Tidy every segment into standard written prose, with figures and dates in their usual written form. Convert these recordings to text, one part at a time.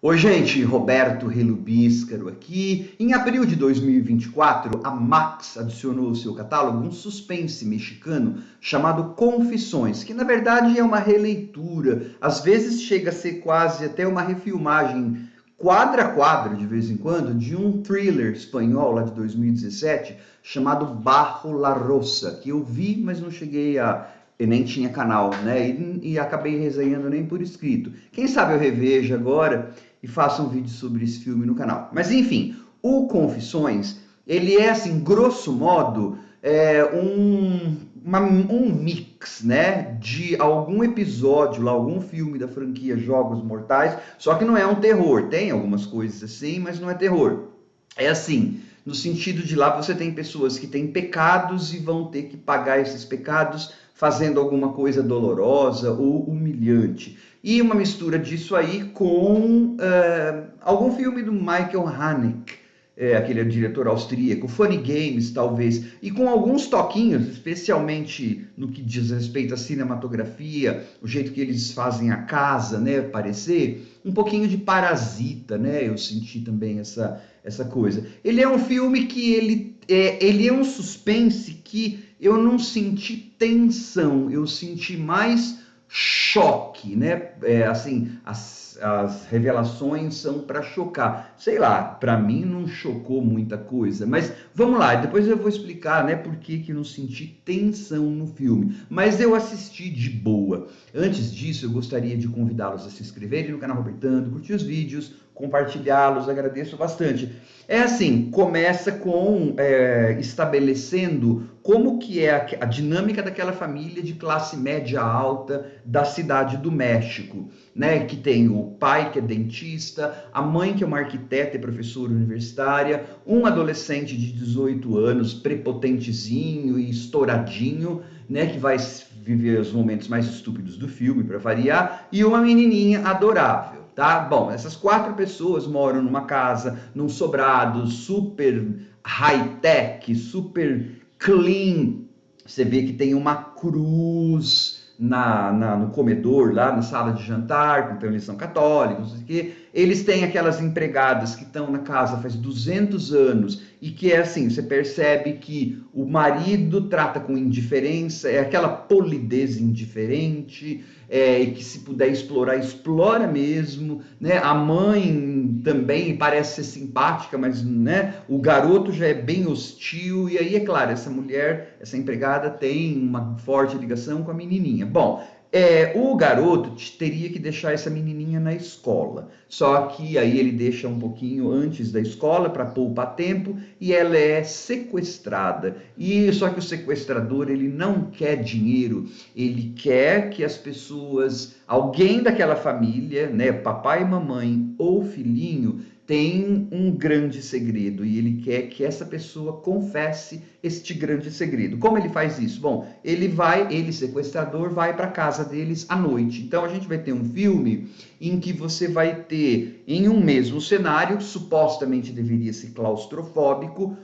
Oi, gente, Roberto Relubíscaro aqui. Em abril de 2024, a Max adicionou ao seu catálogo um suspense mexicano chamado Confissões, que na verdade é uma releitura, às vezes chega a ser quase até uma refilmagem quadro a quadro, de vez em quando, de um thriller espanhol lá de 2017 chamado Bajo la Rosa, que eu vi, mas não cheguei a e nem tinha canal, né? E acabei resenhando nem por escrito. Quem sabe eu reveja agora e faça um vídeo sobre esse filme no canal. Mas enfim, o Confissões, ele é assim, grosso modo, um mix, né, de algum episódio, lá, algum filme da franquia Jogos Mortais, só que não é um terror, tem algumas coisas assim, mas não é terror. É assim, no sentido de lá você tem pessoas que têm pecados e vão ter que pagar esses pecados fazendo alguma coisa dolorosa ou humilhante. E uma mistura disso aí com algum filme do Michael Haneke, aquele diretor austríaco, Funny Games, talvez, e com alguns toquinhos, especialmente no que diz respeito à cinematografia, o jeito que eles fazem a casa, né, parecer, um pouquinho de Parasita, né, eu senti também essa coisa. Ele é um filme que ele é um suspense que eu não senti tensão, eu senti mais choque, né? Assim, as revelações são para chocar. Sei lá, para mim não chocou muita coisa, mas vamos lá, depois eu vou explicar, né, por que não senti tensão no filme. Mas eu assisti de boa. Antes disso, eu gostaria de convidá-los a se inscreverem no canal Robertando, curtir os vídeos, compartilhá-los, agradeço bastante. É assim, começa com estabelecendo como que é a dinâmica daquela família de classe média alta da cidade do México, né? Que tem o pai que é dentista, a mãe que é uma arquiteta e professora universitária, um adolescente de 18 anos, prepotentezinho e estouradinho, né? Que vai viver os momentos mais estúpidos do filme, para variar, e uma menininha adorável. Tá? Bom, essas quatro pessoas moram numa casa, num sobrado super high-tech, super clean. Você vê que tem uma cruz no comedor, lá na sala de jantar, então eles são católicos, não sei o quê. Eles têm aquelas empregadas que estão na casa faz 200 anos e que é assim, você percebe que o marido trata com indiferença, é aquela polidez indiferente, e que se puder explorar, explora mesmo, né? A mãe também parece ser simpática, mas, né, o garoto já é bem hostil, e aí, é claro, essa mulher, essa empregada tem uma forte ligação com a menininha. Bom, o garoto teria que deixar essa menininha na escola, só que aí ele deixa um pouquinho antes da escola para poupar tempo e ela é sequestrada. E só que o sequestrador, ele não quer dinheiro, ele quer que as pessoas, alguém daquela família, né, papai, mamãe ou filhinho, tem um grande segredo e ele quer que essa pessoa confesse este grande segredo. Como ele faz isso? Bom, ele sequestrador, vai para casa deles à noite. Então a gente vai ter um filme em que você vai ter, em um mesmo cenário, supostamente deveria ser claustrofóbico,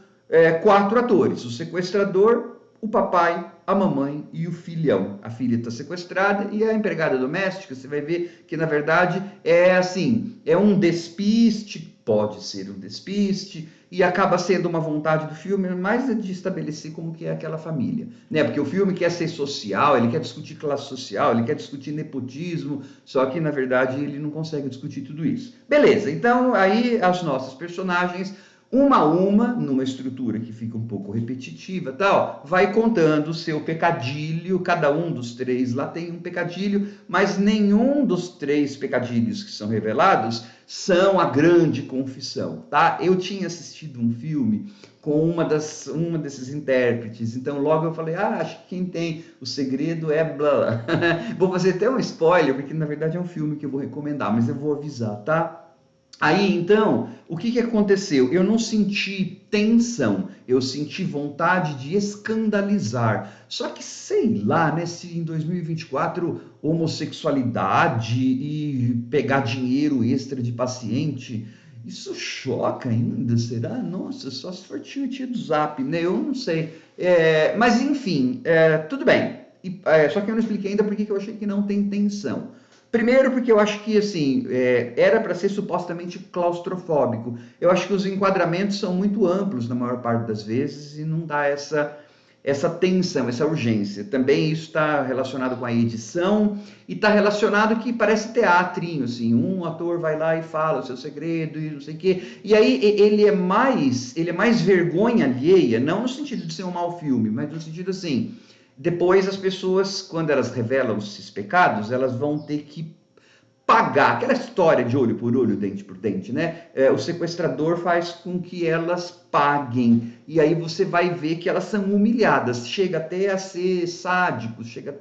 quatro atores: o sequestrador, o papai, a mamãe e o filhão. A filha está sequestrada e a empregada doméstica, você vai ver que na verdade é assim, é um despiste, pode ser um despiste, e acaba sendo uma vontade do filme mais de estabelecer como que é aquela família, né? Porque o filme quer ser social, ele quer discutir classe social, ele quer discutir nepotismo, só que na verdade ele não consegue discutir tudo isso. Beleza, então aí as nossas personagens, uma a uma, numa estrutura que fica um pouco repetitiva, tal, vai contando o seu pecadilho. Cada um dos três lá tem um pecadilho, mas nenhum dos três pecadilhos que são revelados são a grande confissão, tá? Eu tinha assistido um filme com uma desses intérpretes, então logo eu falei, acho que quem tem o segredo é blá. Vou fazer até um spoiler, porque na verdade é um filme que eu vou recomendar, mas eu vou avisar, tá? Aí, então, o que aconteceu? Eu não senti tensão, eu senti vontade de escandalizar. Só que, sei lá, né, se em 2024 homossexualidade e pegar dinheiro extra de paciente, isso choca ainda, será? Nossa, só se for tio do Zap, né? Eu não sei. Mas, enfim, tudo bem. Só que eu não expliquei ainda porque eu achei que não tem tensão. Primeiro porque eu acho que, assim, era para ser supostamente claustrofóbico. Eu acho que os enquadramentos são muito amplos na maior parte das vezes e não dá essa tensão, essa urgência. Também isso está relacionado com a edição e está relacionado que parece teatrinho, assim, um ator vai lá e fala o seu segredo e não sei o quê. E aí ele é mais vergonha alheia, não no sentido de ser um mau filme, mas no sentido assim, depois as pessoas, quando elas revelam esses pecados, elas vão ter que pagar, aquela história de olho por olho, dente por dente, né? O sequestrador faz com que elas paguem, e aí você vai ver que elas são humilhadas, chega até a ser sádico, chega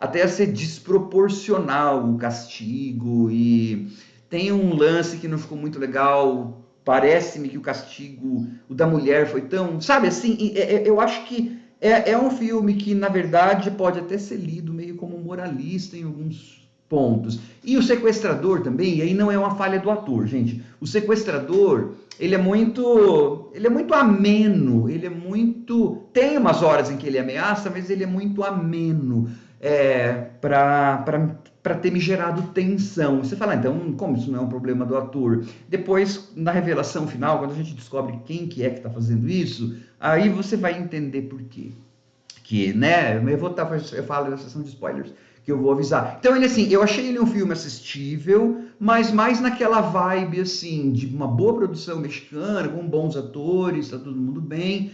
até a ser desproporcional o castigo, e tem um lance que não ficou muito legal, parece-me que o castigo, o da mulher foi tão, sabe assim, eu acho que é um filme que, na verdade, pode até ser lido meio como moralista em alguns pontos. E o sequestrador também, e aí não é uma falha do ator, gente. O sequestrador, ele é muito ameno, ele é muito... Tem umas horas em que ele ameaça, mas ele é muito ameno para ter me gerado tensão. Você fala, então, como isso não é um problema do ator? Depois, na revelação final, quando a gente descobre quem que é que está fazendo isso, aí você vai entender por quê. Que, né, eu falo na sessão de spoilers, que eu vou avisar. Então, ele, assim, eu achei ele um filme assistível, mas mais naquela vibe, assim, de uma boa produção mexicana, com bons atores, tá todo mundo bem,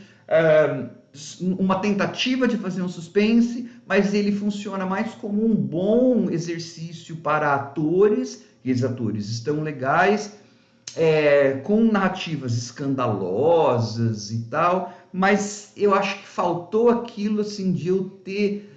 uma tentativa de fazer um suspense, mas ele funciona mais como um bom exercício para atores, e os atores estão legais, com narrativas escandalosas e tal, mas eu acho que faltou aquilo assim de eu ter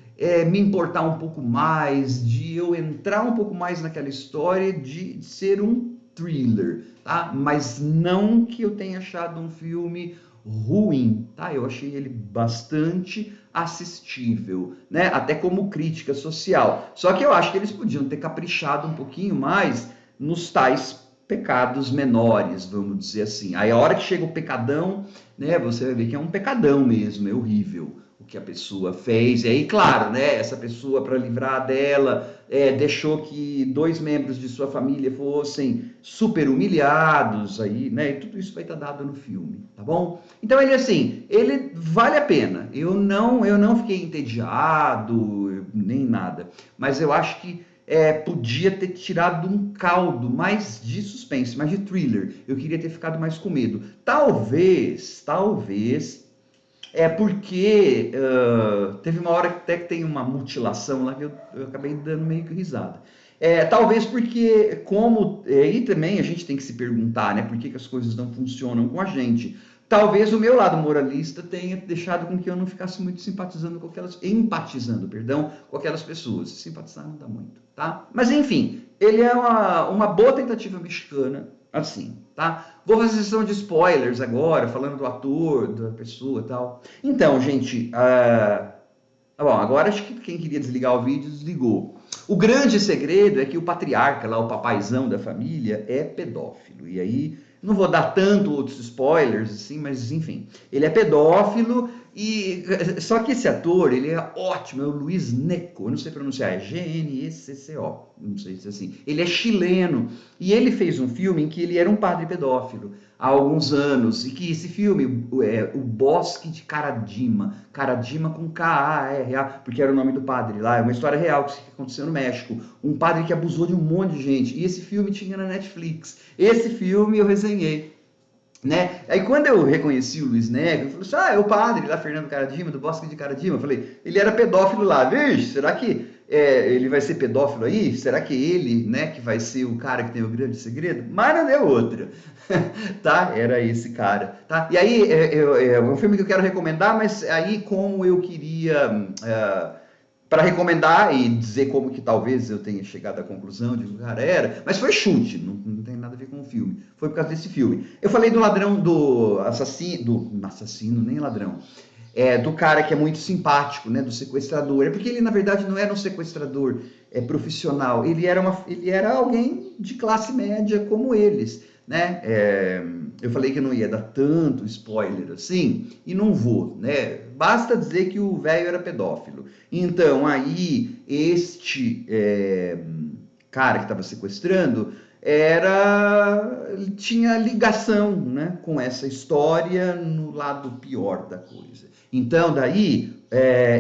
me importar um pouco mais, de eu entrar um pouco mais naquela história de ser um thriller, tá? Mas não que eu tenha achado um filme ruim, tá? Eu achei ele bastante assistível, né? Até como crítica social. Só que eu acho que eles podiam ter caprichado um pouquinho mais nos tais pecados menores, vamos dizer assim. Aí a hora que chega o pecadão, né, você vai ver que é um pecadão mesmo, é horrível o que a pessoa fez. E aí, claro, né, essa pessoa, para livrar dela, deixou que 2 membros de sua família fossem super humilhados, aí, né, e tudo isso vai estar dado no filme, tá bom? Então ele, assim, ele vale a pena. Eu não fiquei entediado, nem nada, mas eu acho que podia ter tirado um caldo mais de suspense, mais de thriller. Eu queria ter ficado mais com medo. Talvez, porque teve uma hora que até que tem uma mutilação lá que eu acabei dando meio que risada. Talvez porque, e também a gente tem que se perguntar, né, por que as coisas não funcionam com a gente. Talvez o meu lado moralista tenha deixado com que eu não ficasse muito empatizando, perdão, com aquelas pessoas. Simpatizar não dá muito, tá? Mas enfim, ele é uma boa tentativa mexicana, assim, tá? Vou fazer sessão de spoilers agora, falando do ator, da pessoa e tal. Então, gente, bom, agora acho que quem queria desligar o vídeo, desligou. O grande segredo é que o patriarca, lá, o papaizão da família, é pedófilo. E aí, não vou dar tanto outros spoilers, assim, mas enfim. Ele é pedófilo e... Só que esse ator, ele é ótimo, é o Luiz Gnecco, eu não sei pronunciar, é Gnecco, não sei se é assim. Ele é chileno e ele fez um filme em que ele era um padre pedófilo há alguns anos, e que esse filme, O Bosque de Caradima com K-A-R-A, porque era o nome do padre lá, é uma história real que aconteceu no México, um padre que abusou de um monte de gente, e esse filme tinha na Netflix, esse filme eu resenhei, né? Aí quando eu reconheci o Luiz Gnecco, eu falei assim, é o padre lá, Fernando Caradima, do Bosque de Caradima, eu falei, ele era pedófilo lá, vixe, será que ele vai ser pedófilo aí? Será que ele, né, que vai ser o cara que tem o grande segredo? Mas não deu outra, tá? Era esse cara, tá? E aí, é um filme que eu quero recomendar, mas aí como eu queria... para recomendar e dizer como que talvez eu tenha chegado à conclusão de que o cara era, mas foi chute, não tem nada a ver com o filme, foi por causa desse filme. Eu falei do ladrão, do assassino, nem ladrão, do cara que é muito simpático, né, do sequestrador, porque ele na verdade não era um sequestrador profissional, ele era alguém de classe média como eles, né, eu falei que eu não ia dar tanto spoiler assim, e não vou, né, basta dizer que o velho era pedófilo. Então, aí, cara que estava sequestrando era tinha ligação, né, com essa história no lado pior da coisa. Então, daí,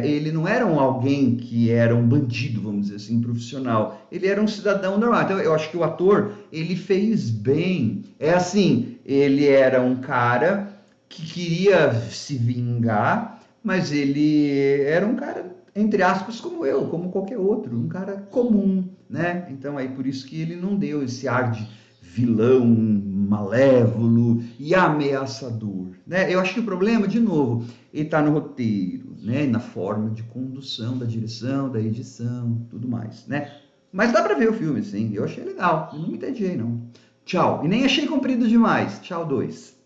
ele não era alguém que era um bandido, vamos dizer assim, profissional. Ele era um cidadão normal. Então, eu acho que o ator, ele fez bem. É assim, ele era um cara que queria se vingar, mas ele era um cara, entre aspas, como eu, como qualquer outro, um cara comum, né? Então, aí por isso que ele não deu esse ar de vilão, malévolo e ameaçador, né? Eu acho que o problema, de novo, ele está no roteiro, né? Na forma de condução da direção, da edição, tudo mais, né? Mas dá para ver o filme, sim. Eu achei legal. Eu não me entediei, não. Tchau. E nem achei comprido demais. Tchau, 2.